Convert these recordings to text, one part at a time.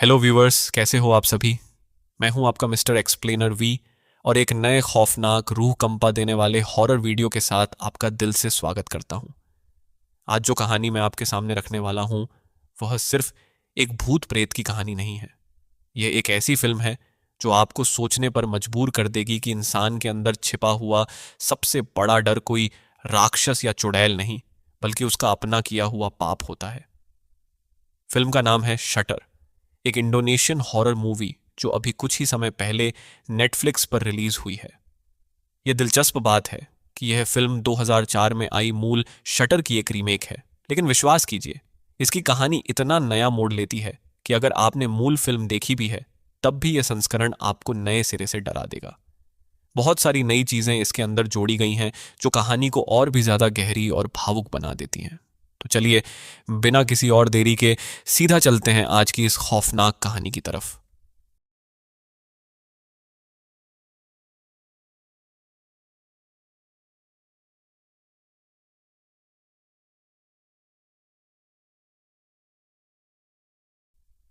Hello viewers, कैसे हो आप सभी। मैं हूं आपका मिस्टर एक्सप्लेनर वी और एक नए खौफनाक रूह कंपा देने वाले हॉरर वीडियो के साथ आपका दिल से स्वागत करता हूं। आज जो कहानी मैं आपके सामने रखने वाला हूं वह सिर्फ एक भूत प्रेत की कहानी नहीं है। यह एक ऐसी फिल्म है जो आपको सोचने पर मजबूर कर देगी कि इंसान के अंदर छिपा हुआ सबसे बड़ा डर कोई राक्षस या चुड़ैल नहीं, बल्कि उसका अपना किया हुआ पाप होता है। फिल्म का नाम है शटर, एक इंडोनेशियन हॉरर मूवी जो अभी कुछ ही समय पहले नेटफ्लिक्स पर रिलीज हुई है। यह दिलचस्प बात है कि यह फिल्म 2004 में आई मूल शटर की एक रीमेक है, लेकिन विश्वास कीजिए इसकी कहानी इतना नया मोड़ लेती है कि अगर आपने मूल फिल्म देखी भी है तब भी यह संस्करण आपको नए सिरे से डरा देगा। बहुत सारी नई चीजें इसके अंदर जोड़ी गई हैं जो कहानी को और भी ज्यादा गहरी और भावुक बना देती हैं। तो चलिए, बिना किसी और देरी के सीधा चलते हैं आज की इस खौफनाक कहानी की तरफ।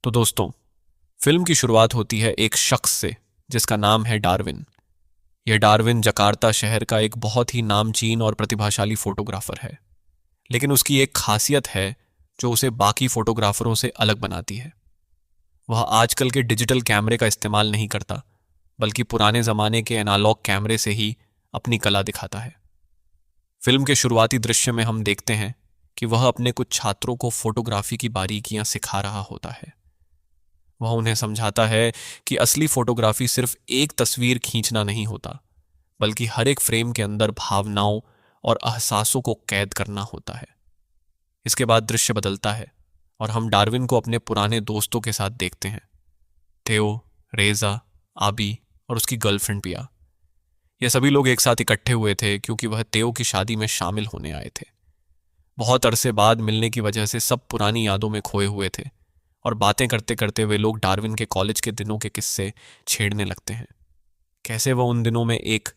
तो दोस्तों, फिल्म की शुरुआत होती है एक शख्स से जिसका नाम है डार्विन। यह डार्विन जकार्ता शहर का एक बहुत ही नामचीन और प्रतिभाशाली फोटोग्राफर है, लेकिन उसकी एक खासियत है जो उसे बाकी फोटोग्राफरों से अलग बनाती है। वह आजकल के डिजिटल कैमरे का इस्तेमाल नहीं करता, बल्कि पुराने जमाने के एनालॉग कैमरे से ही अपनी कला दिखाता है। फिल्म के शुरुआती दृश्य में हम देखते हैं कि वह अपने कुछ छात्रों को फोटोग्राफी की बारीकियां सिखा रहा होता है। वह उन्हें समझाता है कि असली फोटोग्राफी सिर्फ एक तस्वीर खींचना नहीं होता, बल्कि हर एक फ्रेम के अंदर भावनाओं और एहसासों को कैद करना होता है। इसके बाद दृश्य बदलता है और हम डार्विन को अपने पुराने दोस्तों के साथ देखते हैं, theo, रेजा, आबी और उसकी गर्लफ्रेंड पिया। ये सभी लोग एक साथ इकट्ठे हुए थे क्योंकि वह theo की शादी में शामिल होने आए थे। बहुत अरसे बाद मिलने की वजह से सब पुरानी यादों में खोए हुए थे और बातें करते करते वे लोग डार्विन के कॉलेज के दिनों के किस्से छेड़ने लगते हैं। कैसे वह उन दिनों में एक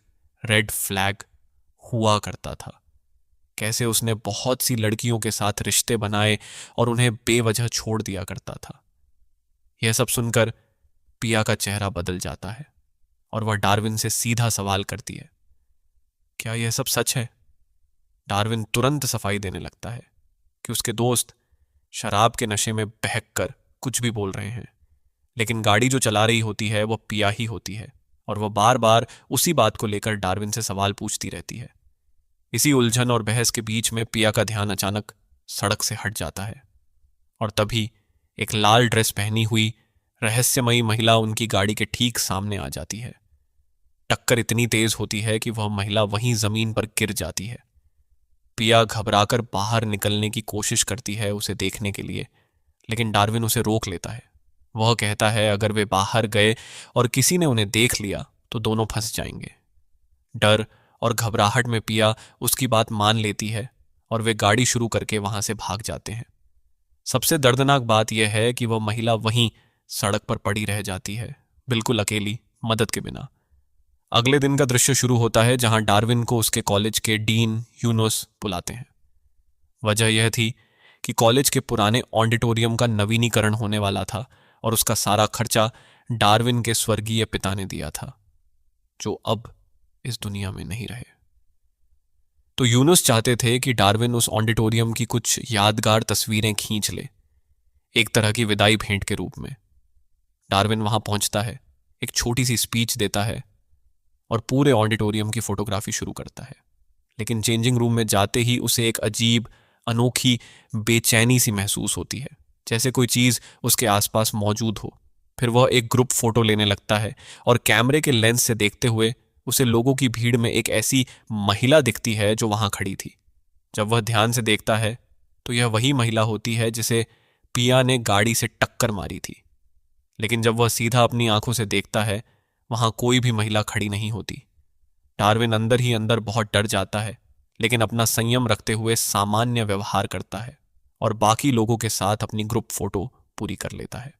रेड फ्लैग हुआ करता था, कैसे उसने बहुत सी लड़कियों के साथ रिश्ते बनाए और उन्हें बेवजह छोड़ दिया करता था। यह सब सुनकर पिया का चेहरा बदल जाता है और वह डार्विन से सीधा सवाल करती है, क्या यह सब सच है। डार्विन तुरंत सफाई देने लगता है कि उसके दोस्त शराब के नशे में बहक कर कुछ भी बोल रहे हैं, लेकिन गाड़ी जो चला रही होती है वह पिया ही होती है और वह बार बार उसी बात को लेकर डार्विन से सवाल पूछती रहती है। इसी उलझन और बहस के बीच में पिया का ध्यान अचानक सड़क से हट जाता है और तभी एक लाल ड्रेस पहनी हुई रहस्यमयी महिला उनकी गाड़ी के ठीक सामने आ जाती है। टक्कर इतनी तेज होती है कि वह महिला वहीं जमीन पर गिर जाती है। पिया घबराकर बाहर निकलने की कोशिश करती है उसे देखने के लिए, लेकिन डार्विन उसे रोक लेता है। वह कहता है अगर वे बाहर गए और किसी ने उन्हें देख लिया तो दोनों फंस जाएंगे। डर और घबराहट में पिया उसकी बात मान लेती है और वे गाड़ी शुरू करके वहां से भाग जाते हैं। सबसे दर्दनाक बात यह है कि वह महिला वहीं सड़क पर पड़ी रह जाती है, बिल्कुल अकेली, मदद के बिना। अगले दिन का दृश्य शुरू होता है जहां डार्विन को उसके कॉलेज के डीन यूनुस बुलाते हैं। वजह यह थी कि कॉलेज के पुराने ऑडिटोरियम का नवीनीकरण होने वाला था और उसका सारा खर्चा डार्विन के स्वर्गीय पिता ने दिया था, जो अब इस दुनिया में नहीं रहे। तो यूनुस चाहते थे कि डार्विन उस ऑडिटोरियम की कुछ यादगार तस्वीरें खींच ले, एक तरह की विदाई भेंट के रूप में। डार्विन वहां पहुंचता है, एक छोटी सी स्पीच देता है और पूरे ऑडिटोरियम की फोटोग्राफी शुरू करता है। लेकिन चेंजिंग रूम में जाते ही उसे एक अजीब, अनोखी बेचैनी सी महसूस होती है, जैसे कोई चीज उसके आसपास मौजूद हो। फिर वह एक ग्रुप फोटो लेने लगता है और कैमरे के लेंस से देखते हुए उसे लोगों की भीड़ में एक ऐसी महिला दिखती है जो वहां खड़ी थी। जब वह ध्यान से देखता है तो यह वही महिला होती है जिसे पिया ने गाड़ी से टक्कर मारी थी। लेकिन जब वह सीधा अपनी आंखों से देखता है, वहां कोई भी महिला खड़ी नहीं होती। डार्विन अंदर ही अंदर बहुत डर जाता है, लेकिन अपना संयम रखते हुए सामान्य व्यवहार करता है और बाकी लोगों के साथ अपनी ग्रुप फोटो पूरी कर लेता है।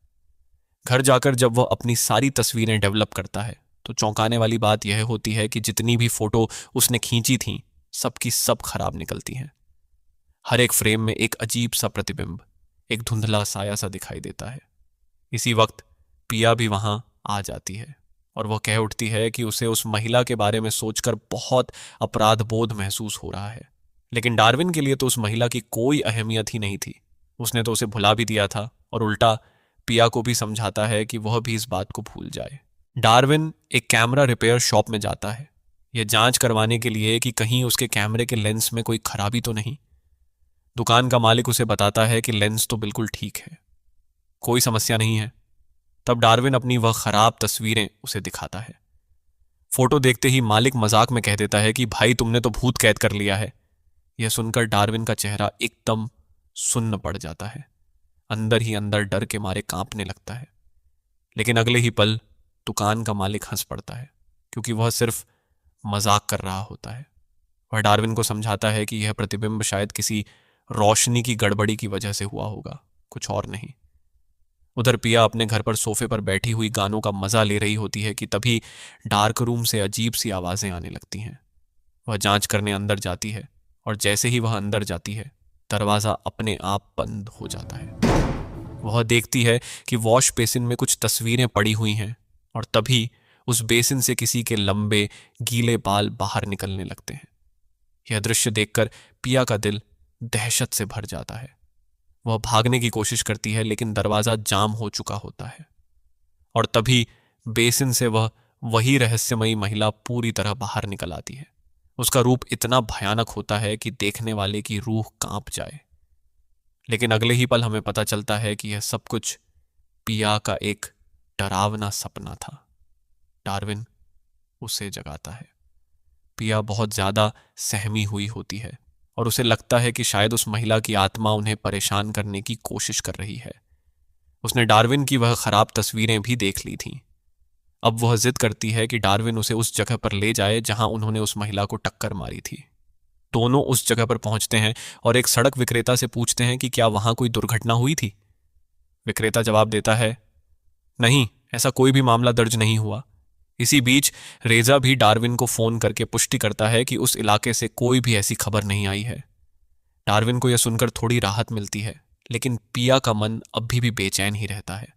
घर जाकर जब वह अपनी सारी तस्वीरें डेवलप करता है तो चौंकाने वाली बात यह होती है कि जितनी भी फोटो उसने खींची थी सब की सब खराब निकलती हैं। हर एक फ्रेम में एक अजीब सा प्रतिबिंब, एक धुंधला साया सा दिखाई देता है। इसी वक्त पिया भी वहां आ जाती है और वह कह उठती है कि उसे उस महिला के बारे में सोचकर बहुत अपराध बोध महसूस हो रहा है। लेकिन डार्विन के लिए तो उस महिला की कोई अहमियत ही नहीं थी। उसने तो उसे भुला भी दिया था और उल्टा पिया को भी समझाता है कि वह भी इस बात को भूल जाए। डार्विन एक कैमरा रिपेयर शॉप में जाता है, यह जांच करवाने के लिए कि कहीं उसके कैमरे के लेंस में कोई खराबी तो नहीं। दुकान का मालिक उसे बताता है कि लेंस तो बिल्कुल ठीक है, कोई समस्या नहीं है। तब डार्विन अपनी वह खराब तस्वीरें उसे दिखाता है। फोटो देखते ही मालिक मजाक में कह देता है कि भाई तुमने तो भूत कैद कर लिया है। यह सुनकर डार्विन का चेहरा एकदम सुन्न पड़ जाता है, अंदर ही अंदर डर के मारे कांपने लगता है। लेकिन अगले ही पल दुकान का मालिक हंस पड़ता है, क्योंकि वह सिर्फ मजाक कर रहा होता है। वह डार्विन को समझाता है कि यह प्रतिबिंब शायद किसी रोशनी की गड़बड़ी की वजह से हुआ होगा, कुछ और नहीं। उधर पिया अपने घर पर सोफे पर बैठी हुई गानों का मजा ले रही होती है कि तभी डार्क रूम से अजीब सी आवाजें आने लगती हैं। वह जांच करने अंदर जाती है और जैसे ही वह अंदर जाती है दरवाजा अपने आप बंद हो जाता है। वह देखती है कि वॉश बेसिन में कुछ तस्वीरें पड़ी हुई हैं और तभी उस बेसिन से किसी के लंबे गीले बाल बाहर निकलने लगते हैं। यह दृश्य देखकर पिया का दिल दहशत से भर जाता है। वह भागने की कोशिश करती है लेकिन दरवाजा जाम हो चुका होता है और तभी बेसिन से वह वही रहस्यमयी महिला पूरी तरह बाहर निकल आती है। उसका रूप इतना भयानक होता है कि देखने वाले की रूह कांप जाए। लेकिन अगले ही पल हमें पता चलता है कि यह सब कुछ पिया का एक डरावना सपना था। डार्विन उसे जगाता है। पिया बहुत ज्यादा सहमी हुई होती है और उसे लगता है कि शायद उस महिला की आत्मा उन्हें परेशान करने की कोशिश कर रही है। उसने डार्विन की वह खराब तस्वीरें भी देख ली थीं। अब वह जिद करती है कि डार्विन उसे उस जगह पर ले जाए जहां उन्होंने उस महिला को टक्कर मारी थी। दोनों उस जगह पर पहुंचते हैं और एक सड़क विक्रेता से पूछते हैं कि क्या वहां कोई दुर्घटना हुई थी। विक्रेता जवाब देता है, नहीं, ऐसा कोई भी मामला दर्ज नहीं हुआ। इसी बीच रेजा भी डार्विन को फोन करके पुष्टि करता है कि उस इलाके से कोई भी ऐसी खबर नहीं आई है। डार्विन को यह सुनकर थोड़ी राहत मिलती है, लेकिन पिया का मन अभी भी बेचैन ही रहता है।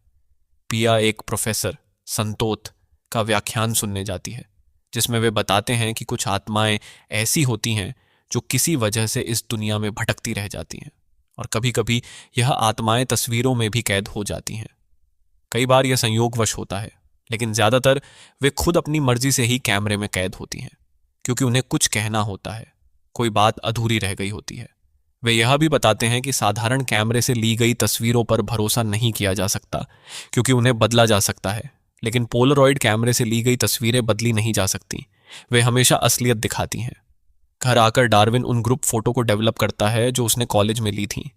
पिया एक प्रोफेसर संतोत का व्याख्यान सुनने जाती है, जिसमें वे बताते हैं कि कुछ आत्माएं ऐसी होती हैं जो किसी वजह से इस दुनिया में भटकती रह जाती हैं और कभी कभी यह आत्माएं तस्वीरों में भी कैद हो जाती हैं। कई बार यह संयोगवश होता है, लेकिन ज्यादातर वे खुद अपनी मर्जी से ही कैमरे में कैद होती हैं, क्योंकि उन्हें कुछ कहना होता है, कोई बात अधूरी रह गई होती है। वे यह भी बताते हैं कि साधारण कैमरे से ली गई तस्वीरों पर भरोसा नहीं किया जा सकता, क्योंकि उन्हें बदला जा सकता है, लेकिन पोलरॉइड कैमरे से ली गई तस्वीरें बदली नहीं जा सकती, वे हमेशा असलियत दिखाती हैं। घर आकर डार्विन उन ग्रुप फोटो को डेवलप करता है जो उसने कॉलेज में ली थी,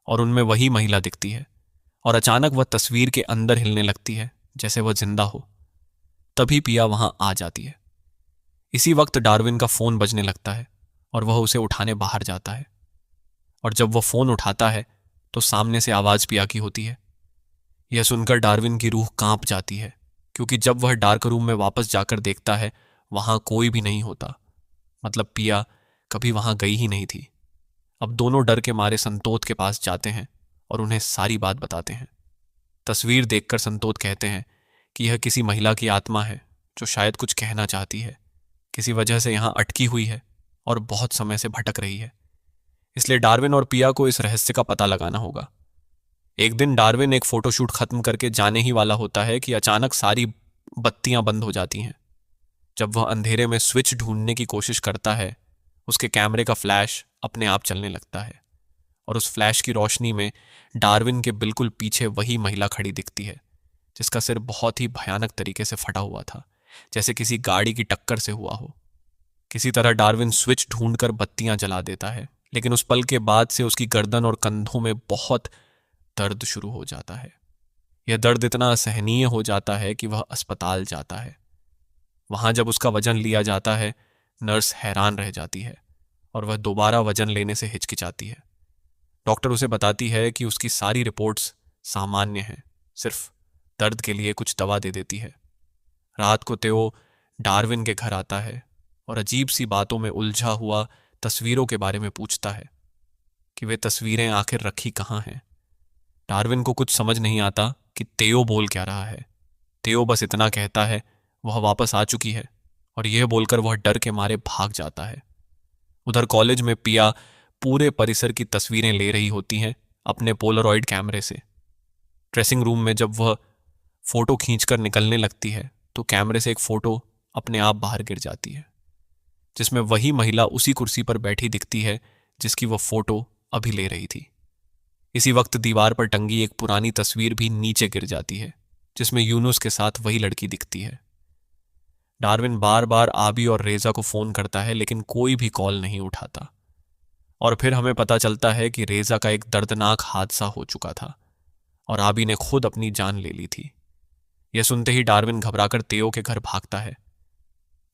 और उनमें वही महिला दिखती है और अचानक वह तस्वीर के अंदर हिलने लगती है जैसे वह जिंदा हो। तभी पिया वहां आ जाती है। इसी वक्त डार्विन का फोन बजने लगता है और वह उसे उठाने बाहर जाता है, और जब वह फोन उठाता है तो सामने से आवाज पिया की होती है। यह सुनकर डार्विन की रूह कांप जाती है, क्योंकि जब वह डार्क रूम में वापस जाकर देखता है वहां कोई भी नहीं होता, मतलब पिया कभी वहां गई ही नहीं थी। अब दोनों डर के मारे संतोत के पास जाते हैं और उन्हें सारी बात बताते हैं। तस्वीर देखकर संतोत कहते हैं कि यह किसी महिला की आत्मा है जो शायद कुछ कहना चाहती है, किसी वजह से यहां अटकी हुई है और बहुत समय से भटक रही है। इसलिए डार्विन और पिया को इस रहस्य का पता लगाना होगा। एक दिन डार्विन एक फोटोशूट खत्म करके जाने ही वाला होता है कि अचानक सारी बत्तियां बंद हो जाती हैं। जब वह अंधेरे में स्विच ढूंढने की कोशिश करता है, उसके कैमरे का फ्लैश अपने आप चलने लगता है और उस फ्लैश की रोशनी में डार्विन के बिल्कुल पीछे वही महिला खड़ी दिखती है, जिसका सिर बहुत ही भयानक तरीके से फटा हुआ था, जैसे किसी गाड़ी की टक्कर से हुआ हो। किसी तरह डार्विन स्विच ढूंढकर बत्तियां जला देता है, लेकिन उस पल के बाद से उसकी गर्दन और कंधों में बहुत दर्द शुरू हो जाता है। यह दर्द इतना असहनीय हो जाता है कि वह अस्पताल जाता है। वहां जब उसका वजन लिया जाता है, नर्स हैरान रह जाती है और वह दोबारा वजन लेने से हिचकिचाती है। डॉक्टर उसे बताती है कि उसकी सारी रिपोर्ट्स सामान्य हैं, सिर्फ दर्द के लिए कुछ दवा दे देती है। रात को तेओ डार्विन के घर आता है और अजीब सी बातों में उलझा हुआ तस्वीरों के बारे में पूछता है कि वे तस्वीरें आखिर रखी कहाँ हैं। डार्विन को कुछ समझ नहीं आता कि तेयो बोल क्या रहा है। तेयो बस इतना कहता है वह वापस आ चुकी है, और यह बोलकर वह डर के मारे भाग जाता है। उधर कॉलेज में पिया पूरे परिसर की तस्वीरें ले रही होती हैं अपने पोलरॉइड कैमरे से। ड्रेसिंग रूम में जब वह फोटो खींचकर निकलने लगती है तो कैमरे से एक फोटो अपने आप बाहर गिर जाती है, जिसमें वही महिला उसी कुर्सी पर बैठी दिखती है जिसकी वह फोटो अभी ले रही थी। इसी वक्त दीवार पर टंगी एक पुरानी तस्वीर भी नीचे गिर जाती है, जिसमें यूनुस के साथ वही लड़की दिखती है। डार्विन बार बार आबी और रेजा को फोन करता है, लेकिन कोई भी कॉल नहीं उठाता। और फिर हमें पता चलता है कि रेजा का एक दर्दनाक हादसा हो चुका था और आबी ने खुद अपनी जान ले ली थी। यह सुनते ही डार्विन घबराकर तेयो के घर भागता है।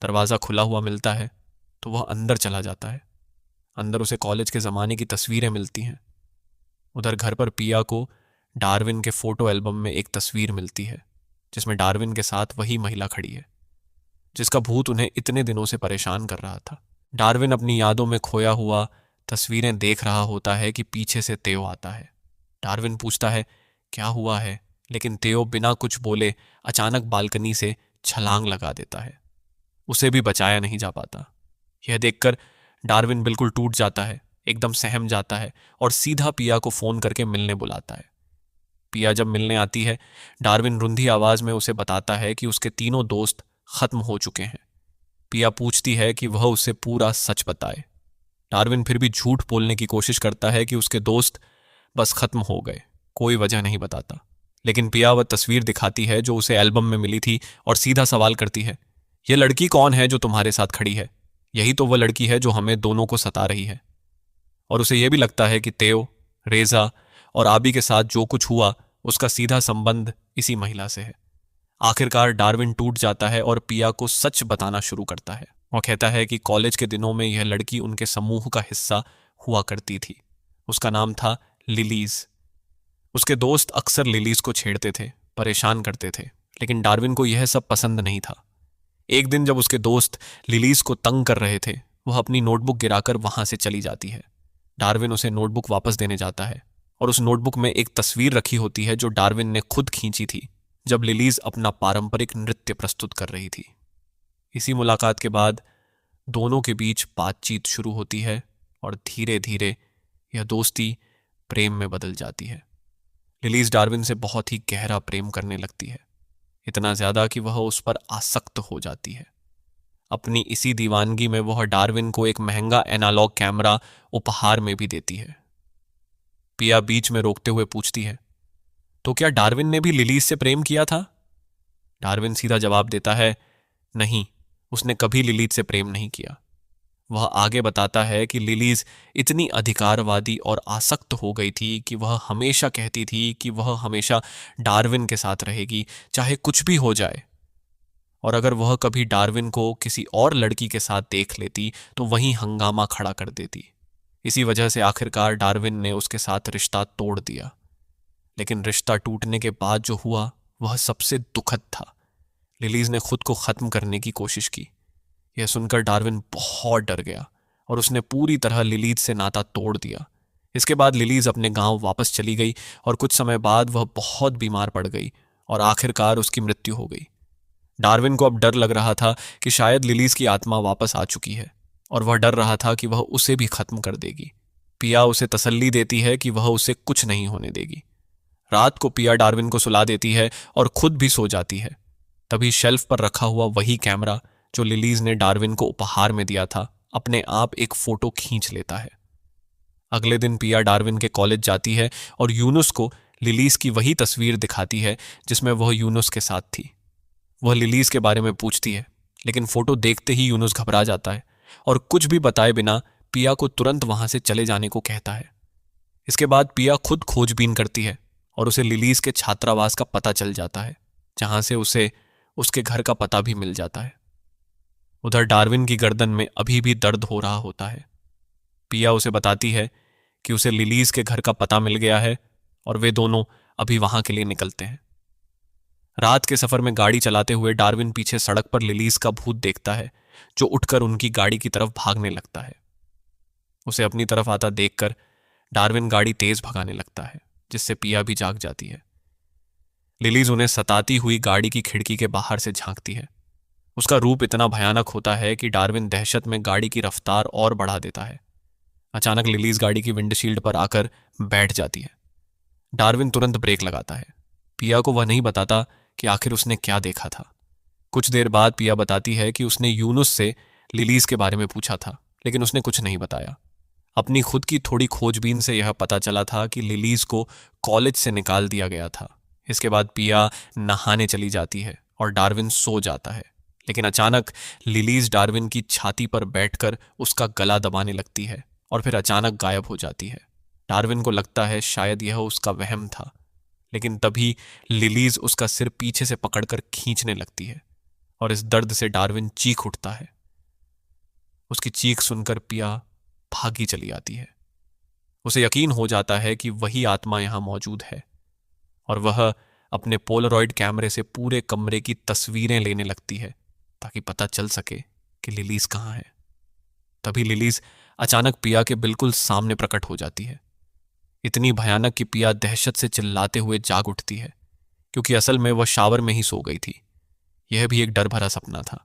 दरवाजा खुला हुआ मिलता है तो वह अंदर चला जाता है। अंदर उसे कॉलेज के ज़माने की तस्वीरें मिलती हैं। उधर घर पर पिया को डार्विन के फोटो एल्बम में एक तस्वीर मिलती है जिसमें डार्विन के साथ वही महिला खड़ी है जिसका भूत उन्हें इतने दिनों से परेशान कर रहा था। डार्विन अपनी यादों में खोया हुआ तस्वीरें देख रहा होता है कि पीछे से तेयो आता है। डार्विन पूछता है क्या हुआ है, लेकिन तेयो बिना कुछ बोले अचानक बालकनी से छलांग लगा देता है। उसे भी बचाया नहीं जा पाता। यह देखकर डार्विन बिल्कुल टूट जाता है, एकदम सहम जाता है और सीधा पिया को फोन करके मिलने बुलाता है। पिया जब मिलने आती है, डार्विन रुंधी आवाज में उसे बताता है कि उसके तीनों दोस्त खत्म हो चुके हैं। पिया पूछती है कि वह उसे पूरा सच बताए। डार्विन फिर भी झूठ बोलने की कोशिश करता है कि उसके दोस्त बस खत्म हो गए, कोई वजह नहीं बताता। लेकिन पिया वह तस्वीर दिखाती है जो उसे एल्बम में मिली थी और सीधा सवाल करती है, यह लड़की कौन है जो तुम्हारे साथ खड़ी है? यही तो वह लड़की है जो हमें दोनों को सता रही है। और उसे यह भी लगता है कि तेयो, रेजा और आबी के साथ जो कुछ हुआ उसका सीधा संबंध इसी महिला से है। आखिरकार डार्विन टूट जाता है और पिया को सच बताना शुरू करता है। वह कहता है कि कॉलेज के दिनों में यह लड़की उनके समूह का हिस्सा हुआ करती थी। उसका नाम था लिलीज। उसके दोस्त अक्सर लिलीज को छेड़ते थे, परेशान करते थे, लेकिन डार्विन को यह सब पसंद नहीं था। एक दिन जब उसके दोस्त लिलीज को तंग कर रहे थे, वह अपनी नोटबुक गिराकर वहां से चली जाती है। डार्विन उसे नोटबुक वापस देने जाता है और उस नोटबुक में एक तस्वीर रखी होती है जो डार्विन ने खुद खींची थी जब लिलीज अपना पारंपरिक नृत्य प्रस्तुत कर रही थी। इसी मुलाकात के बाद दोनों के बीच बातचीत शुरू होती है और धीरे धीरे यह दोस्ती प्रेम में बदल जाती है। लिलीज डार्विन से बहुत ही गहरा प्रेम करने लगती है, इतना ज्यादा कि वह उस पर आसक्त हो जाती है। अपनी इसी दीवानगी में वह डार्विन को एक महंगा एनालॉग कैमरा उपहार में भी देती है। पिया बीच में रोकते हुए पूछती है, तो क्या डार्विन ने भी लिलीज से प्रेम किया था? डार्विन सीधा जवाब देता है, नहीं, उसने कभी लिलीज से प्रेम नहीं किया। वह आगे बताता है कि लिलीज इतनी अधिकारवादी और आसक्त हो गई थी कि वह हमेशा कहती थी कि वह हमेशा डार्विन के साथ रहेगी, चाहे कुछ भी हो जाए। और अगर वह कभी डार्विन को किसी और लड़की के साथ देख लेती तो वहीं हंगामा खड़ा कर देती। इसी वजह से आखिरकार डार्विन ने उसके साथ रिश्ता तोड़ दिया। लेकिन रिश्ता टूटने के बाद जो हुआ वह सबसे दुखद था। लिलीज ने खुद को खत्म करने की कोशिश की। यह सुनकर डार्विन बहुत डर गया और उसने पूरी तरह लिलीज से नाता तोड़ दिया। इसके बाद लिलीज अपने गांव वापस चली गई और कुछ समय बाद वह बहुत बीमार पड़ गई और आखिरकार उसकी मृत्यु हो गई। डार्विन को अब डर लग रहा था कि शायद लिलीज की आत्मा वापस आ चुकी है और वह डर रहा था कि वह उसे भी खत्म कर देगी। पिया उसे तसल्ली देती है कि वह उसे कुछ नहीं होने देगी। रात को पिया डार्विन को सुला देती है और खुद भी सो जाती है। तभी शेल्फ पर रखा हुआ वही कैमरा जो लिलीज ने डार्विन को उपहार में दिया था अपने आप एक फोटो खींच लेता है। अगले दिन पिया डार्विन के कॉलेज जाती है और यूनुस को लिलीज की वही तस्वीर दिखाती है जिसमें वह यूनुस के साथ थी। वह लिलीज के बारे में पूछती है, लेकिन फोटो देखते ही यूनुस घबरा जाता है और कुछ भी बताए बिना पिया को तुरंत वहां से चले जाने को कहता है। इसके बाद पिया खुद खोजबीन करती है और उसे लिलीज के छात्रावास का पता चल जाता है, जहां से उसे उसके घर का पता भी मिल जाता है। उधर डार्विन की गर्दन में अभी भी दर्द हो रहा होता है। पिया उसे बताती है कि उसे लिलीज के घर का पता मिल गया है और वे दोनों अभी वहां के लिए निकलते हैं। रात के सफर में गाड़ी चलाते हुए डार्विन पीछे सड़क पर लिलीज का भूत देखता है जो उठकर उनकी गाड़ी की तरफ भागने लगता है। उसे अपनी तरफ आता देखकर डार्विन गाड़ी तेज भगाने लगता है, जिससे पिया भी जाग जाती है। लिलीज उन्हें सताती हुई गाड़ी की खिड़की के बाहर से झांकती है। उसका रूप इतना भयानक होता है कि डार्विन दहशत में गाड़ी की रफ्तार और बढ़ा देता है। अचानक लिलीज गाड़ी की विंडशील्ड पर आकर बैठ जाती है। डार्विन तुरंत ब्रेक लगाता है। पिया को वह नहीं बताता कि आखिर उसने क्या देखा था। कुछ देर बाद पिया बताती है कि उसने यूनुस से लिलीज के बारे में पूछा था, लेकिन उसने कुछ नहीं बताया। अपनी खुद की थोड़ी खोजबीन से यह पता चला था कि लिलीज को कॉलेज से निकाल दिया गया था। इसके बाद पिया नहाने चली जाती है और डार्विन सो जाता है। लेकिन अचानक लिलीज डार्विन की छाती पर बैठकर उसका गला दबाने लगती है और फिर अचानक गायब हो जाती है। डार्विन को लगता है शायद यह उसका वहम था, लेकिन तभी लिलीज उसका सिर पीछे से पकड़कर खींचने लगती है और इस दर्द से डार्विन चीख उठता है। उसकी चीख सुनकर पिया भागी चली आती है। उसे यकीन हो जाता है कि वही आत्मा यहां मौजूद है और वह अपने पोलरॉइड कैमरे से पूरे कमरे की तस्वीरें लेने लगती है ताकि पता चल सके कि लिलीज कहाँ है। तभी लिलीज अचानक पिया के बिल्कुल सामने प्रकट हो जाती है, इतनी भयानक कि पिया दहशत से चिल्लाते हुए जाग उठती है, क्योंकि असल में वह शावर में ही सो गई थी। यह भी एक डर भरा सपना था।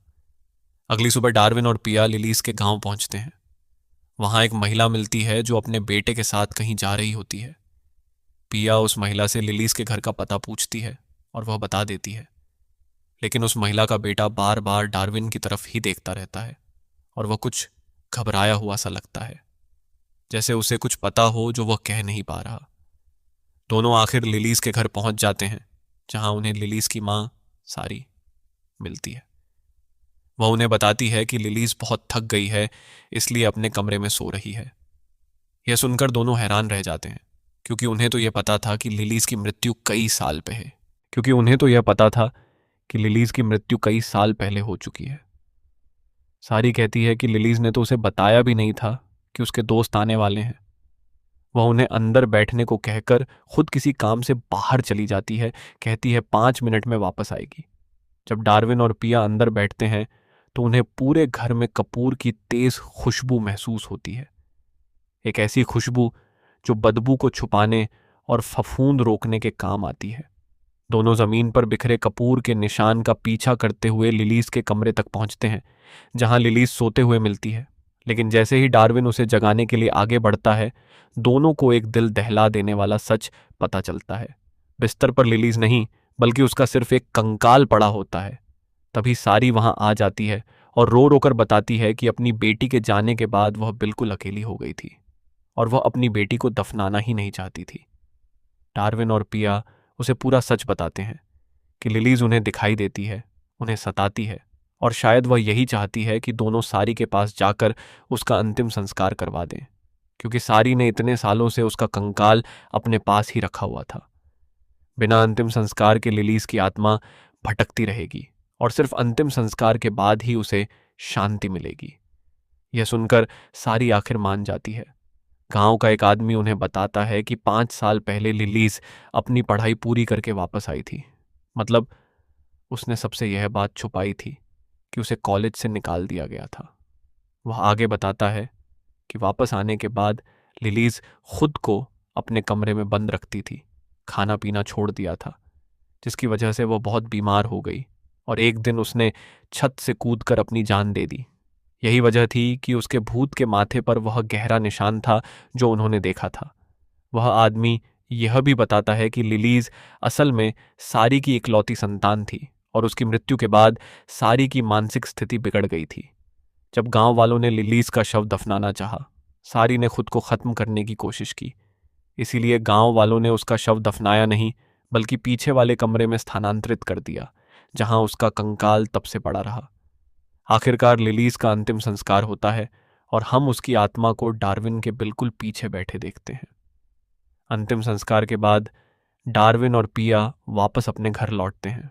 अगली सुबह डार्विन और पिया लिलीज के गांव पहुंचते हैं। वहां एक महिला मिलती है जो अपने बेटे के साथ कहीं जा रही होती है। पिया उस महिला से लिलीज के घर का पता पूछती है और वह बता देती है, लेकिन उस महिला का बेटा बार बार डार्विन की तरफ ही देखता रहता है और वह कुछ घबराया हुआ सा लगता है, जैसे उसे कुछ पता हो जो वह कह नहीं पा रहा। दोनों आखिर लिलीज के घर पहुंच जाते हैं, जहां उन्हें लिलीज की मां सारी मिलती है। वह उन्हें बताती है कि लिलीज बहुत थक गई है, इसलिए अपने कमरे में सो रही है। यह सुनकर दोनों हैरान रह जाते हैं, क्योंकि उन्हें तो यह पता था कि लिलीज की मृत्यु कई साल पहले हो चुकी है। सारी कहती है कि लिलीज ने तो उसे बताया भी नहीं था कि उसके दोस्त आने वाले हैं। वह उन्हें अंदर बैठने को कहकर खुद किसी काम से बाहर चली जाती है, कहती है 5 मिनट में वापस आएगी। जब डार्विन और पिया अंदर बैठते हैं तो उन्हें पूरे घर में कपूर की तेज खुशबू महसूस होती है। एक ऐसी खुशबू जो बदबू को छुपाने और फफूंद रोकने के काम आती है। दोनों जमीन पर बिखरे कपूर के निशान का पीछा करते हुए लिलीज के कमरे तक पहुंचते हैं, जहां लिलीज सोते हुए मिलती है। लेकिन जैसे ही डार्विन उसे जगाने के लिए आगे बढ़ता है, दोनों को एक दिल दहला देने वाला सच पता चलता है। बिस्तर पर लिलीज नहीं, बल्कि उसका सिर्फ एक कंकाल पड़ा होता है। तभी सारी वहां आ जाती है और रो रो कर बताती है कि अपनी बेटी के जाने के बाद वह बिल्कुल अकेली हो गई थी और वह अपनी बेटी को दफनाना ही नहीं चाहती थी। डार्विन और पिया उसे पूरा सच बताते हैं कि लिलीज उन्हें दिखाई देती है, उन्हें सताती है और शायद वह यही चाहती है कि दोनों सारी के पास जाकर उसका अंतिम संस्कार करवा दें, क्योंकि सारी ने इतने सालों से उसका कंकाल अपने पास ही रखा हुआ था। बिना अंतिम संस्कार के लिलीज की आत्मा भटकती रहेगी और सिर्फ अंतिम संस्कार के बाद ही उसे शांति मिलेगी। यह सुनकर सारी आखिर मान जाती है। गांव का एक आदमी उन्हें बताता है कि 5 साल पहले लिलीज अपनी पढ़ाई पूरी करके वापस आई थी। मतलब उसने सबसे यह बात छुपाई थी कि उसे कॉलेज से निकाल दिया गया था। वह आगे बताता है कि वापस आने के बाद लिलीज खुद को अपने कमरे में बंद रखती थी, खाना पीना छोड़ दिया था, जिसकी वजह से वह बहुत बीमार हो गई और एक दिन उसने छत से कूदकर अपनी जान दे दी। यही वजह थी कि उसके भूत के माथे पर वह गहरा निशान था जो उन्होंने देखा था। वह आदमी यह भी बताता है कि लिलीज असल में सारी की इकलौती संतान थी और उसकी मृत्यु के बाद सारी की मानसिक स्थिति बिगड़ गई थी। जब गांव वालों ने लिलीज का शव दफनाना चाहा, सारी ने खुद को खत्म करने की कोशिश की। इसीलिए गांव वालों ने उसका शव दफनाया नहीं, बल्कि पीछे वाले कमरे में स्थानांतरित कर दिया, जहां उसका कंकाल तब से पड़ा रहा। आखिरकार लिलीज का अंतिम संस्कार होता है और हम उसकी आत्मा को डार्विन के बिल्कुल पीछे बैठे देखते हैं। अंतिम संस्कार के बाद डार्विन और पिया वापस अपने घर लौटते हैं।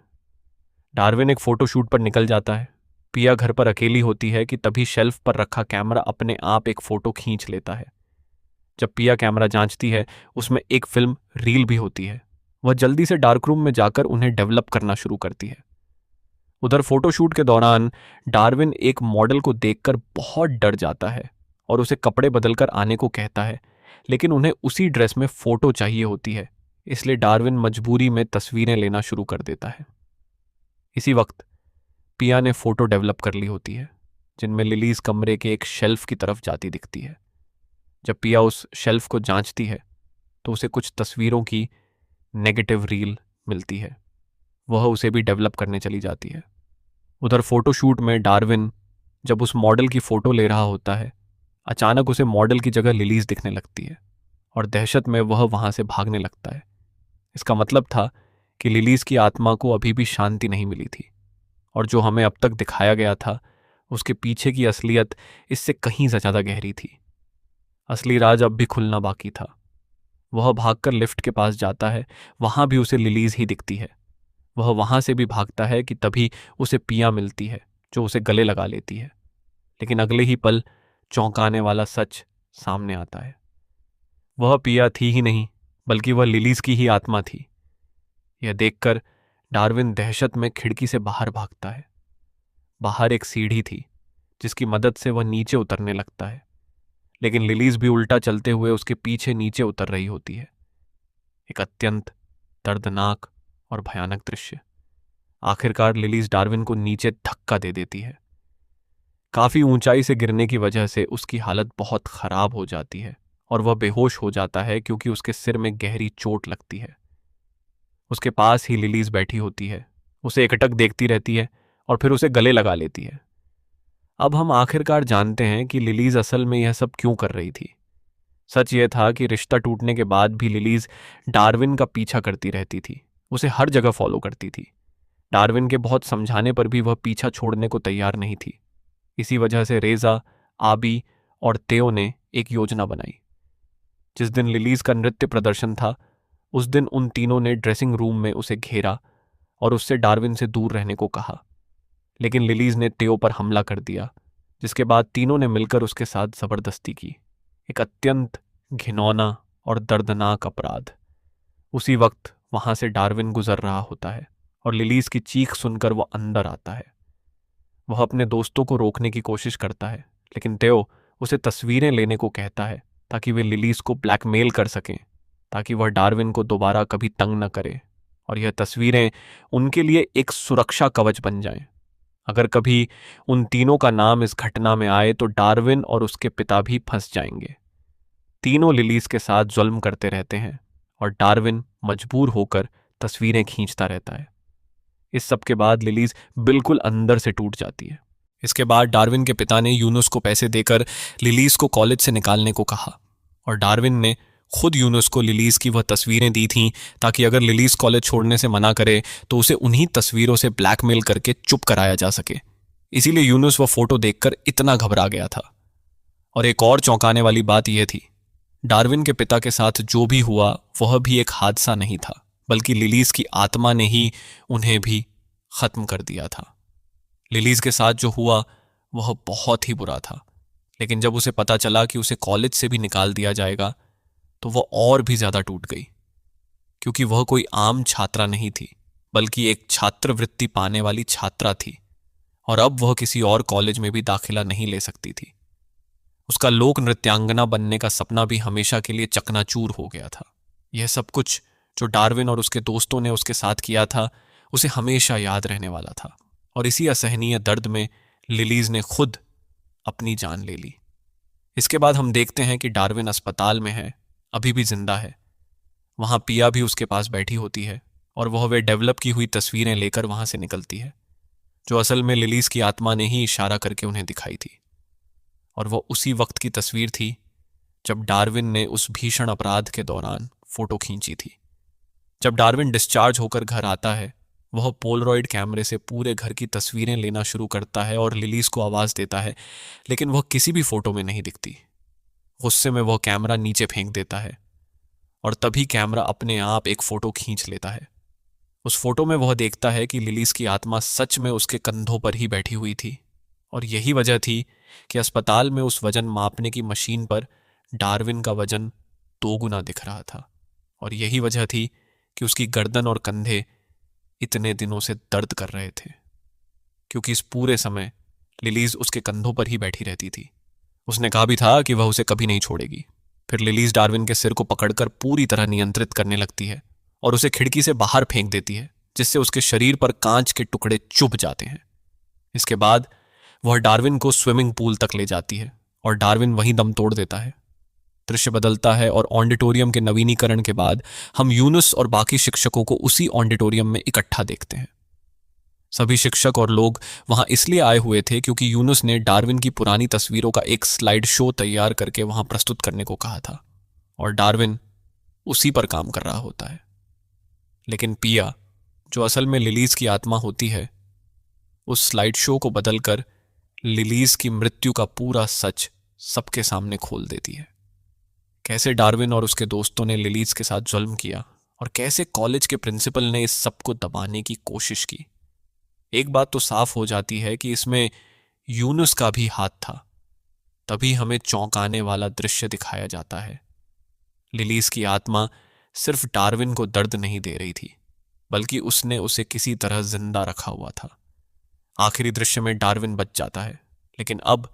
डार्विन एक फोटोशूट पर निकल जाता है। पिया घर पर अकेली होती है कि तभी शेल्फ पर रखा कैमरा अपने आप एक फोटो खींच लेता है। जब पिया कैमरा जांचती है, उसमें एक फिल्म रील भी होती है। वह जल्दी से डार्क रूम में जाकर उन्हें डेवलप करना शुरू करती है। उधर फोटोशूट के दौरान डार्विन एक मॉडल को देखकर बहुत डर जाता है और उसे कपड़े बदलकर आने को कहता है, लेकिन उन्हें उसी ड्रेस में फोटो चाहिए होती है, इसलिए डार्विन मजबूरी में तस्वीरें लेना शुरू कर देता है। इसी वक्त पिया ने फोटो डेवलप कर ली होती है जिनमें लिलीज कमरे के एक शेल्फ की तरफ जाती दिखती है। जब पिया उस शेल्फ को जांचती है तो उसे कुछ तस्वीरों की नेगेटिव रील मिलती है। वह उसे भी डेवलप करने चली जाती है। उधर फोटोशूट में डार्विन जब उस मॉडल की फोटो ले रहा होता है, अचानक उसे मॉडल की जगह लिलीज दिखने लगती है और दहशत में वह वहां से भागने लगता है। इसका मतलब था कि लिलीज की आत्मा को अभी भी शांति नहीं मिली थी और जो हमें अब तक दिखाया गया था उसके पीछे की असलियत इससे कहीं ज्यादा गहरी थी। असली राज अब भी खुलना बाकी था। वह भागकर लिफ्ट के पास जाता है, वहां भी उसे लिलीज ही दिखती है। वह वहां से भी भागता है कि तभी उसे पिया मिलती है जो उसे गले लगा लेती है। लेकिन अगले ही पल चौंकाने वाला सच सामने आता है। वह पिया थी ही नहीं बल्कि वह लिलीज की ही आत्मा थी। यह देखकर डार्विन दहशत में खिड़की से बाहर भागता है। बाहर एक सीढ़ी थी जिसकी मदद से वह नीचे उतरने लगता है, लेकिन लिलीज भी उल्टा चलते हुए उसके पीछे नीचे उतर रही होती है। एक अत्यंत दर्दनाक और भयानक दृश्य। आखिरकार लिलीज डार्विन को नीचे धक्का दे देती है। काफी ऊंचाई से गिरने की वजह से उसकी हालत बहुत खराब हो जाती है और वह बेहोश हो जाता है क्योंकि उसके सिर में गहरी चोट लगती है। उसके पास ही लिलीज बैठी होती है, उसे एकटक देखती रहती है और फिर उसे गले लगा लेती है। अब हम आखिरकार जानते हैं कि लिलीज असल में यह सब क्यों कर रही थी। सच यह था कि रिश्ता टूटने के बाद भी लिलीज डार्विन का पीछा करती रहती थी, उसे हर जगह फॉलो करती थी। डार्विन के बहुत समझाने पर भी वह पीछा छोड़ने को तैयार नहीं थी। इसी वजह से रेजा, आबी और तेओ ने एक योजना बनाई। जिस दिन लिलीज का नृत्य प्रदर्शन था उस दिन उन तीनों ने ड्रेसिंग रूम में उसे घेरा और उससे डार्विन से दूर रहने को कहा। लेकिन लिलीज ने तेओ पर हमला कर दिया, जिसके बाद तीनों ने मिलकर उसके साथ जबरदस्ती की। एक अत्यंत घिनौना और दर्दनाक अपराध। उसी वक्त वहां से डार्विन गुजर रहा होता है और लिलीज की चीख सुनकर वह अंदर आता है। वह अपने दोस्तों को रोकने की कोशिश करता है, लेकिन तेओ उसे तस्वीरें लेने को कहता है ताकि वे लिलीज को ब्लैकमेल कर सकें, ताकि वह डार्विन को दोबारा कभी तंग न करे और यह तस्वीरें उनके लिए एक सुरक्षा कवच बन जाएं। अगर कभी उन तीनों का नाम इस घटना में आए तो डार्विन और उसके पिता भी फंस जाएंगे। तीनों लिलीज के साथ जुल्म करते रहते हैं और डार्विन मजबूर होकर तस्वीरें खींचता रहता है। इस सब के बाद लिलीज बिल्कुल अंदर से टूट जाती है। इसके बाद डार्विन के पिता ने यूनुस को पैसे देकर लिलीज को कॉलेज से निकालने को कहा और डार्विन ने खुद यूनुस को लिलीज की वह तस्वीरें दी थीं ताकि अगर लिलीज कॉलेज छोड़ने से मना करे तो उसे उन्हीं तस्वीरों से ब्लैकमेल करके चुप कराया जा सके। इसीलिए यूनुस वह फोटो देखकर इतना घबरा गया था। और एक और चौंकाने वाली बात यह थी, डार्विन के पिता के साथ जो भी हुआ वह भी एक हादसा नहीं था, बल्कि लिलीज की आत्मा ने ही उन्हें भी खत्म कर दिया था। लिलीज के साथ जो हुआ वह बहुत ही बुरा था, लेकिन जब उसे पता चला कि उसे कॉलेज से भी निकाल दिया जाएगा तो वह और भी ज्यादा टूट गई, क्योंकि वह कोई आम छात्रा नहीं थी बल्कि एक छात्रवृत्ति पाने वाली छात्रा थी और अब वह किसी और कॉलेज में भी दाखिला नहीं ले सकती थी। उसका लोक नृत्यांगना बनने का सपना भी हमेशा के लिए चकनाचूर हो गया था। यह सब कुछ जो डार्विन और उसके दोस्तों ने उसके साथ किया था उसे हमेशा याद रहने वाला था और इसी असहनीय दर्द में लिलीज ने खुद अपनी जान ले ली। इसके बाद हम देखते हैं कि डार्विन अस्पताल में है, अभी भी जिंदा है। वहां पिया भी उसके पास बैठी होती है और वह वे डेवलप की हुई तस्वीरें लेकर वहां से निकलती है, जो असल में लिलीज की आत्मा ने ही इशारा करके उन्हें दिखाई थी। और वह उसी वक्त की तस्वीर थी जब डार्विन ने उस भीषण अपराध के दौरान फोटो खींची थी। जब डार्विन डिस्चार्ज होकर घर आता है वह पोलरॉइड कैमरे से पूरे घर की तस्वीरें लेना शुरू करता है और लिलीज को आवाज देता है, लेकिन वह किसी भी फोटो में नहीं दिखती। गुस्से में वह कैमरा नीचे फेंक देता है और तभी कैमरा अपने आप एक फोटो खींच लेता है। उस फोटो में वह देखता है कि लिलीज की आत्मा सच में उसके कंधों पर ही बैठी हुई थी और यही वजह थी कि अस्पताल में उस वजन मापने की मशीन पर डार्विन का वजन 2 गुना दिख रहा था और यही वजह थी कि उसकी गर्दन और कंधे इतने दिनों से दर्द कर रहे थे, क्योंकि इस पूरे समय लिलीज उसके कंधों पर ही बैठी रहती थी। उसने कहा भी था कि वह उसे कभी नहीं छोड़ेगी। फिर लिलीज डार्विन के सिर को पकड़कर पूरी तरह नियंत्रित करने लगती है और उसे खिड़की से बाहर फेंक देती है, जिससे उसके शरीर पर कांच के टुकड़े चुभ जाते हैं। इसके बाद वह डार्विन को स्विमिंग पूल तक ले जाती है और डार्विन वहीं दम तोड़ देता है। दृश्य बदलता है और ऑडिटोरियम के नवीनीकरण के बाद हम यूनुस और बाकी शिक्षकों को उसी ऑडिटोरियम में इकट्ठा देखते हैं। सभी शिक्षक और लोग वहां इसलिए आए हुए थे क्योंकि यूनुस ने डार्विन की पुरानी तस्वीरों का एक स्लाइड शो तैयार करके वहां प्रस्तुत करने को कहा था और डार्विन उसी पर काम कर रहा होता है। लेकिन पिया, जो असल में लिलीज की आत्मा होती है, उस स्लाइड शो को बदलकर लिलीज की मृत्यु का पूरा सच सबके सामने खोल देती है। कैसे डार्विन और उसके दोस्तों ने लिलीज के साथ जुल्म किया और कैसे कॉलेज के प्रिंसिपल ने इस सब को दबाने की कोशिश की। एक बात तो साफ हो जाती है कि इसमें यूनुस का भी हाथ था। तभी हमें चौंकाने वाला दृश्य दिखाया जाता है। लिलीज की आत्मा सिर्फ डार्विन को दर्द नहीं दे रही थी, बल्कि उसने उसे किसी तरह जिंदा रखा हुआ था। आखिरी दृश्य में डार्विन बच जाता है, लेकिन अब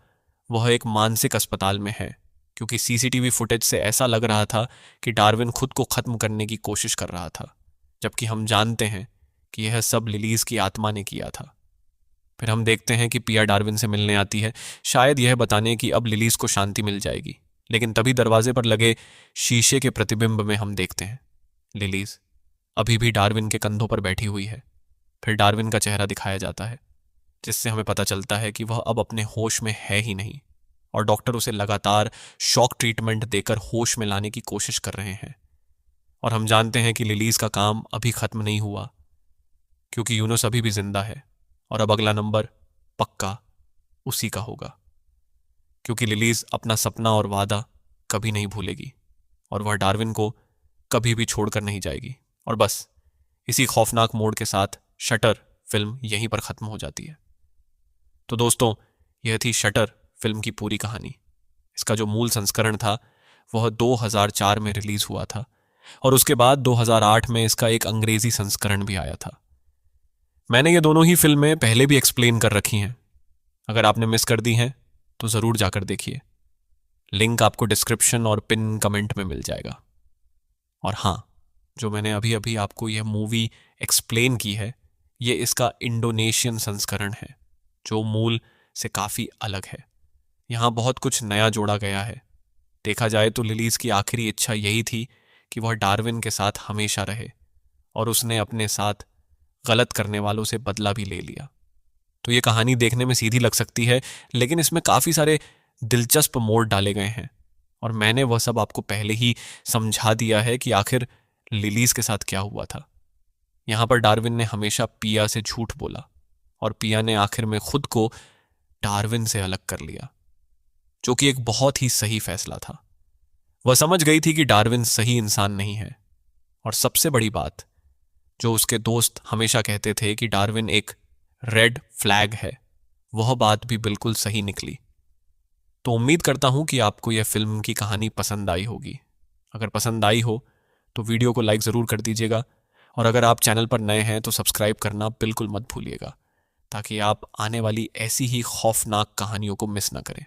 वह एक मानसिक अस्पताल में है, क्योंकि सीसीटीवी फुटेज से ऐसा लग रहा था कि डार्विन खुद को खत्म करने की कोशिश कर रहा था, जबकि हम जानते हैं कि यह सब लिलीज की आत्मा ने किया था। फिर हम देखते हैं कि पिया डार्विन से मिलने आती है, शायद यह बताने कि अब लिलीज को शांति मिल जाएगी। लेकिन तभी दरवाजे पर लगे शीशे के प्रतिबिंब में हम देखते हैं लिलीज अभी भी डार्विन के कंधों पर बैठी हुई है। फिर डार्विन का चेहरा दिखाया जाता है, जिससे हमें पता चलता है कि वह अब अपने होश में है ही नहीं और डॉक्टर उसे लगातार शॉक ट्रीटमेंट देकर होश में लाने की कोशिश कर रहे हैं। और हम जानते हैं कि लिलीज का काम अभी खत्म नहीं हुआ, क्योंकि यूनुस अभी भी जिंदा है और अब अगला नंबर पक्का उसी का होगा, क्योंकि लिलीज अपना सपना और वादा कभी नहीं भूलेगी और वह डार्विन को कभी भी छोड़कर नहीं जाएगी। और बस इसी खौफनाक मोड़ के साथ शटर फिल्म यहीं पर खत्म हो जाती है। तो दोस्तों, यह थी शटर फिल्म की पूरी कहानी। इसका जो मूल संस्करण था वह 2004 में रिलीज हुआ था और उसके बाद 2008 में इसका एक अंग्रेजी संस्करण भी आया था। मैंने ये दोनों ही फिल्में पहले भी एक्सप्लेन कर रखी हैं। अगर आपने मिस कर दी हैं तो ज़रूर जाकर देखिए। लिंक आपको डिस्क्रिप्शन और पिन कमेंट में मिल जाएगा। और हाँ, जो मैंने अभी अभी आपको यह मूवी एक्सप्लेन की है, ये इसका इंडोनेशियन संस्करण है, जो मूल से काफ़ी अलग है। यहाँ बहुत कुछ नया जोड़ा गया है। देखा जाए तो लिलीज की आखिरी इच्छा यही थी कि वह डार्विन के साथ हमेशा रहे, और उसने अपने साथ गलत करने वालों से बदला भी ले लिया। तो ये कहानी देखने में सीधी लग सकती है, लेकिन इसमें काफ़ी सारे दिलचस्प मोड़ डाले गए हैं और मैंने वह सब आपको पहले ही समझा दिया है कि आखिर लिलीज के साथ क्या हुआ था। यहाँ पर डार्विन ने हमेशा पिया से झूठ बोला और पिया ने आखिर में खुद को डार्विन से अलग कर लिया, जो कि एक बहुत ही सही फैसला था। वह समझ गई थी कि डार्विन सही इंसान नहीं है, और सबसे बड़ी बात, जो उसके दोस्त हमेशा कहते थे कि डार्विन एक रेड फ्लैग है, वह बात भी बिल्कुल सही निकली। तो उम्मीद करता हूं कि आपको यह फिल्म की कहानी पसंद आई होगी। अगर पसंद आई हो तो वीडियो को लाइक ज़रूर कर दीजिएगा, और अगर आप चैनल पर नए हैं तो सब्सक्राइब करना बिल्कुल मत भूलिएगा, ताकि आप आने वाली ऐसी ही खौफनाक कहानियों को मिस ना करें।